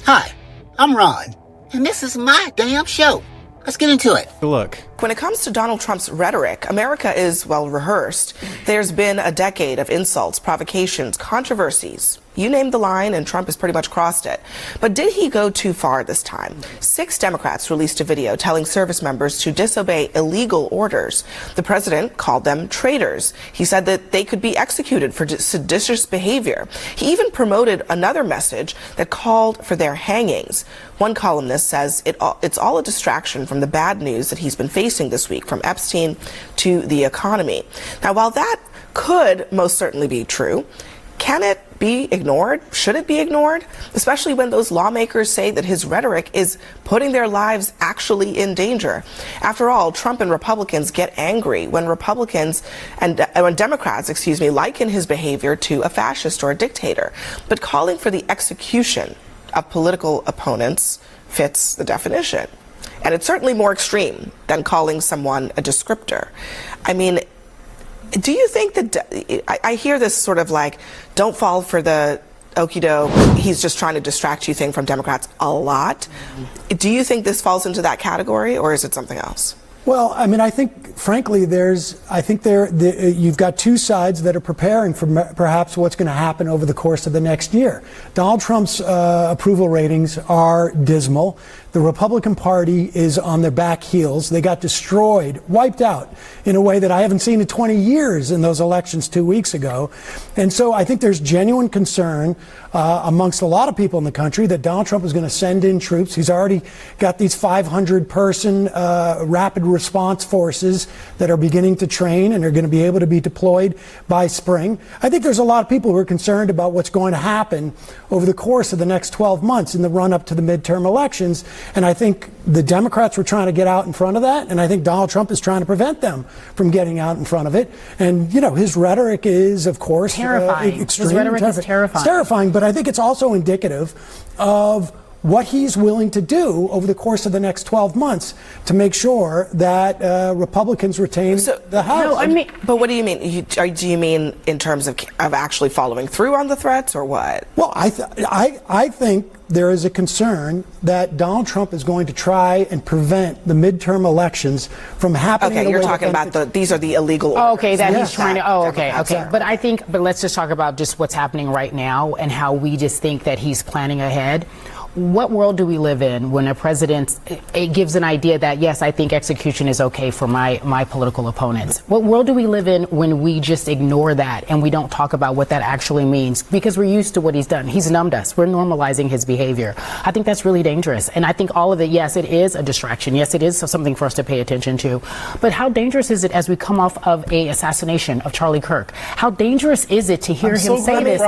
Hi, I'm Ron, and this is my damn show. Let's get into it. Look. When it comes to Donald Trump's rhetoric, America is well rehearsed. There's been a decade of insults, provocations, controversies. You named the line, and Trump has pretty much crossed it. But did he go too far this time? 6 Democrats released a video telling service members to disobey illegal orders. The president called them traitors. He said that they could be executed for seditious behavior. He even promoted another message that called for their hangings. One columnist says it's all a distraction from the bad news that he's been facing this week, from Epstein to the economy. Now, while that could most certainly be true, can it be ignored? Should it be ignored? Especially when those lawmakers say that his rhetoric is putting their lives actually in danger. After all, Trump and Republicans get angry when Democrats, liken his behavior to a fascist or a dictator. But calling for the execution of political opponents fits the definition. And it's certainly more extreme than calling someone a descriptor. I mean, do you think that, I hear this sort of like, don't fall for the okie doke, he's just trying to distract you thing from Democrats a lot. Do you think this falls into that category, or is it something else? Well, I mean, I think, frankly, you've got two sides that are preparing for perhaps what's going to happen over the course of the next year. Donald Trump's approval ratings are dismal. The Republican Party is on their back heels. They got destroyed, wiped out in a way that I haven't seen in 20 years in those elections 2 weeks ago. And so I think there's genuine concern amongst a lot of people in the country that Donald Trump is going to send in troops. He's already got these 500-person rapid response forces that are beginning to train and are going to be able to be deployed by spring. I think there's a lot of people who are concerned about what's going to happen over the course of the next 12 months in the run-up to the midterm elections. And I think the Democrats were trying to get out in front of that, and I think Donald Trump is trying to prevent them from getting out in front of it. And, you know, his rhetoric is, of course, terrifying. Extreme. His rhetoric is terrifying. It's terrifying, but I think it's also indicative of what he's willing to do over the course of the next 12 months to make sure that Republicans retain the House. No, I mean, but what do you mean? Do you mean in terms of actually following through on the threats, or what? Well, I think there is a concern that Donald Trump is going to try and prevent the midterm elections from happening. Okay, you're talking about these are the illegal orders. Oh, okay, that Yes. he's trying to. Oh, okay, okay. Exactly. But let's just talk about just what's happening right now and how we just think that he's planning ahead. What world do we live in when a president gives an idea that, yes, I think execution is okay for my political opponents? What world do we live in when we just ignore that and we don't talk about what that actually means? Because we're used to what he's done. He's numbed us. We're normalizing his behavior. I think that's really dangerous. And I think all of it, yes, it is a distraction. Yes, it is something for us to pay attention to. But how dangerous is it as we come off of an assassination of Charlie Kirk? How dangerous is it to hear him say this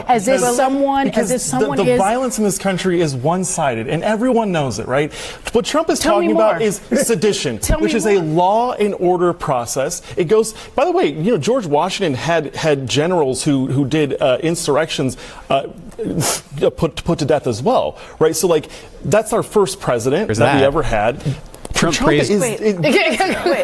as if someone the violence in this country is one-sided, and everyone knows it, right? What Trump is talking about is sedition, which is a law and order process. It goes, by the way, you know, George Washington had generals who did insurrections put to death as well, right? So, like, that's our first president that we ever had. Trump praised. Wait,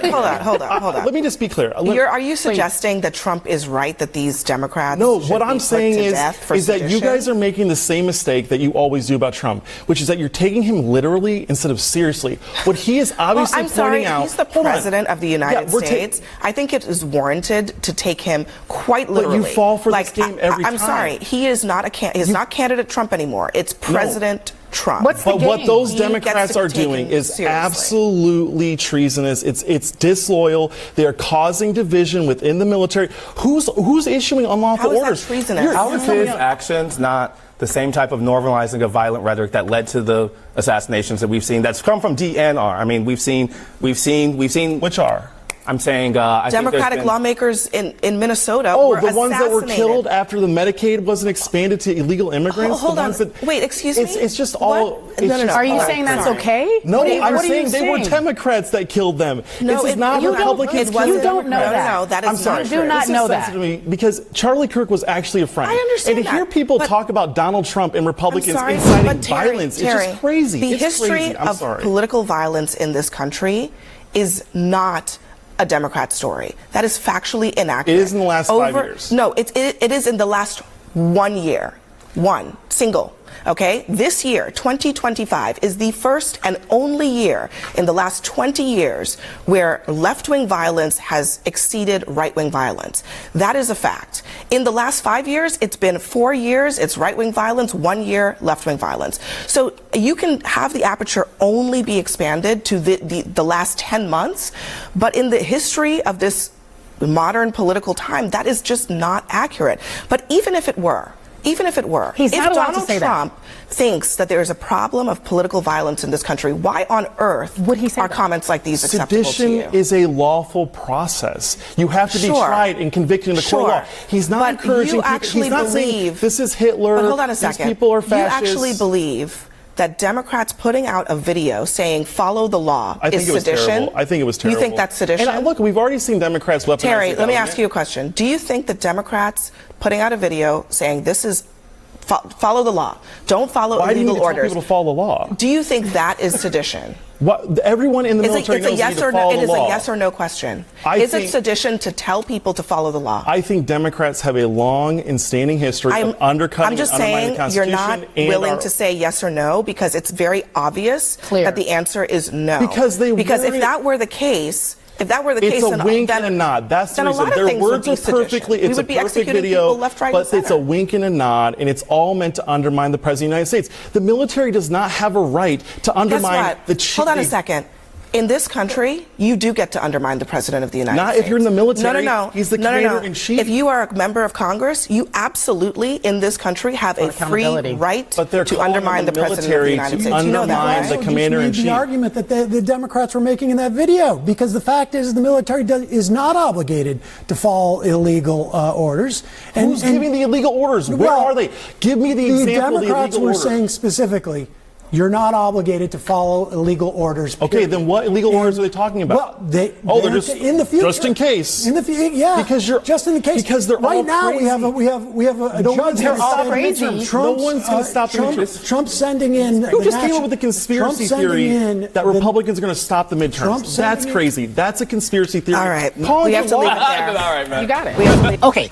hold on. Let me just be clear. Are you suggesting that Trump is right that these Democrats No, should what be I'm put saying to is death for that you sedition? guys are making the same mistake that you always do about Trump, which is that you're taking him literally instead of seriously. What he is obviously pointing out. He's the president of the United States. I think it is warranted to take him quite literally. But you fall for this game every time. I'm sorry. He is not not candidate Trump anymore. It's President Trump. But what those Democrats are doing is absolutely treasonous. It's disloyal. They are causing division within the military. Who's issuing unlawful orders? How is that treasonous? How is his actions not the same type of normalizing of violent rhetoric that led to the assassinations that we've seen? That's come from DNR. I mean, we've seen. Which are? I'm saying Democratic lawmakers in Minnesota were the ones that were assassinated. killed after the Medicaid wasn't expanded to illegal immigrants. Hold on. Wait, excuse me? It's just all. No. Are you saying that's okay? No, I'm saying they were Democrats that killed them. No, this is not Republicans. You don't know that. No, that is I'm sorry. not You do not know that. To me because Charlie Kirk was actually a friend. I understand And to hear people talk about Donald Trump and Republicans inciting violence, it's just crazy. The it's history crazy. of political violence in this country is not a Democrat story. That is factually inaccurate. It is in the last 5 years. No, it is in the last 1 year. One, single. Okay, this year, 2025, is the first and only year in the last 20 years where left-wing violence has exceeded right-wing violence. That is a fact. In the last 5 years, it's been 4 years, it's right-wing violence, 1 year left-wing violence. So you can have the aperture only be expanded to the last 10 months, but in the history of this modern political time, that is just not accurate. But even if it were, if Donald Trump thinks that there is a problem of political violence in this country, why on earth would he say are that? comments like these acceptable to you? Sedition is a lawful process. You have to be tried and convicted in the court of law. He's not encouraging people. He's not saying this is Hitler. But hold on a second. These people are fascists. You actually believe that Democrats putting out a video saying follow the law is sedition? Terrible. I think it was terrible. You think that's sedition? And look, we've already seen Democrats weaponize Terry, the let me government. ask you a question. Do you think that Democrats putting out a video saying this is follow the law, don't follow illegal orders. Why do you need to tell people to follow the law? Do you think that is sedition? Everyone in the military knows you need to follow the law. It is a yes or no question. Is it sedition to tell people to follow the law? I think Democrats have a long and standing history of undercutting and undermining the Constitution. I'm just saying you're not willing to say yes or no because it's very obvious that the answer is no. Because if that were the case, it's a wink and a nod. That's the reason. Their words are perfectly. It's a perfect video, left, right, but it's a wink and a nod, and it's all meant to undermine the President of the United States. The military does not have a right to undermine the. Hold on a second. In this country, you do get to undermine the President of the United States. Not if you're in the military. No. He's the commander-in-chief. If you are a member of Congress, you absolutely, in this country, have a free right to undermine the President of the United States. You know that, right? The commander-in-chief. The argument that the Democrats were making in that video, because the fact is the military is not obligated to follow illegal orders. Who's giving the illegal orders? Where are they? Give me the example of the illegal orders. The Democrats were saying specifically, you're not obligated to follow illegal orders. Okay, then what illegal orders are they talking about? Well, they're just in the future, just in case. Yeah, because you're just in the case. Because they're right all now crazy. we have a judge who's all crazy. No one's going to stop the midterms. Trump's sending in. Who just came up with the conspiracy theory that Republicans are going to stop the midterms? That's crazy. That's a conspiracy theory. All right, we have to leave it there. All right, man. You got it. Okay,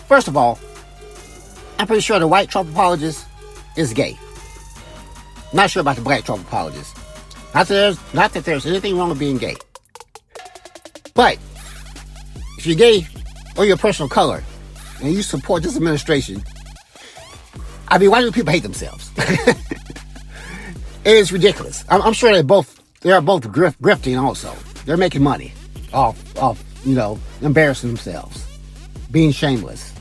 first of all, I'm pretty sure the white Trump apologist is gay. Not sure about the black Trump apologist. Not that there's anything wrong with being gay. But if you're gay or you're a person of color and you support this administration, I mean, why do people hate themselves? It's ridiculous. I'm sure they are both grifting also. They're making money off embarrassing themselves, being shameless.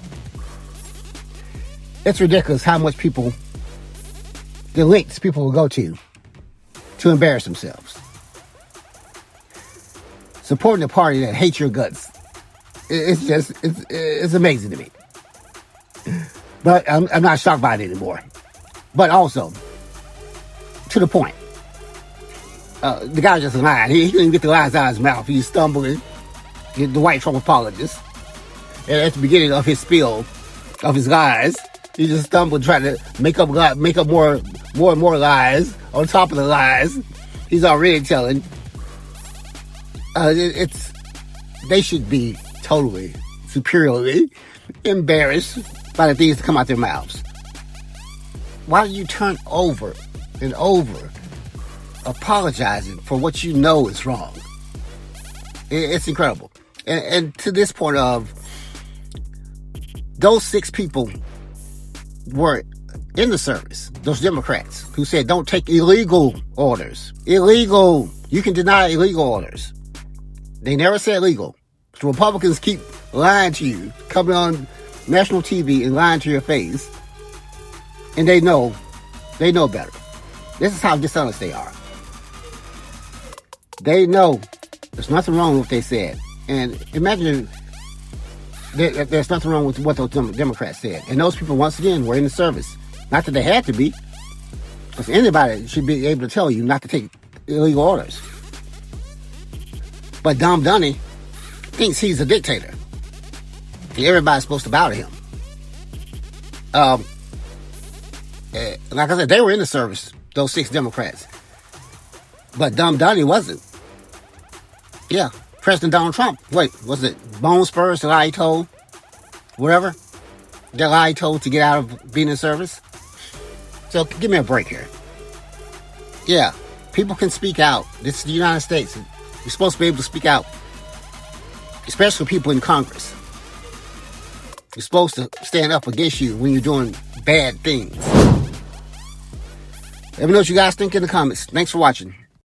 It's ridiculous how much the lengths people will go to embarrass themselves. Supporting a party that hates your guts. It's amazing to me. But I'm not shocked by it anymore. But also, to the point. The guy just lied. He couldn't get the lies out of his mouth. He's stumbling. The white Trump apologist. And at the beginning of his spiel, of his lies, he just stumbled trying to make up more and more lies on top of the lies he's already telling. They should be totally, superiorly embarrassed by the things that come out their mouths. Why do you turn over and over apologizing for what you know is wrong? It's incredible. And to this point of those 6 people were in the service, those Democrats who said don't take illegal orders. Illegal. You can deny illegal orders. They never said legal. The Republicans keep lying to you, coming on national TV and lying to your face. And they know better. This is how dishonest they are. They know there's nothing wrong with what they said. And imagine there's nothing wrong with what those Democrats said. And those people, once again, were in the service. Not that they had to be. Because anybody should be able to tell you not to take illegal orders. But Dom Dunny thinks he's a dictator. And everybody's supposed to bow to him. Like I said, they were in the service, those 6 Democrats. But Dom Dunny wasn't. Yeah. President Donald Trump, was it Bone Spurs that I told? Whatever. that I told to get out of being in service. So give me a break here. Yeah, people can speak out. This is the United States. You're supposed to be able to speak out, especially people in Congress. You're supposed to stand up against you when you're doing bad things. Let me know what you guys think in the comments. Thanks for watching.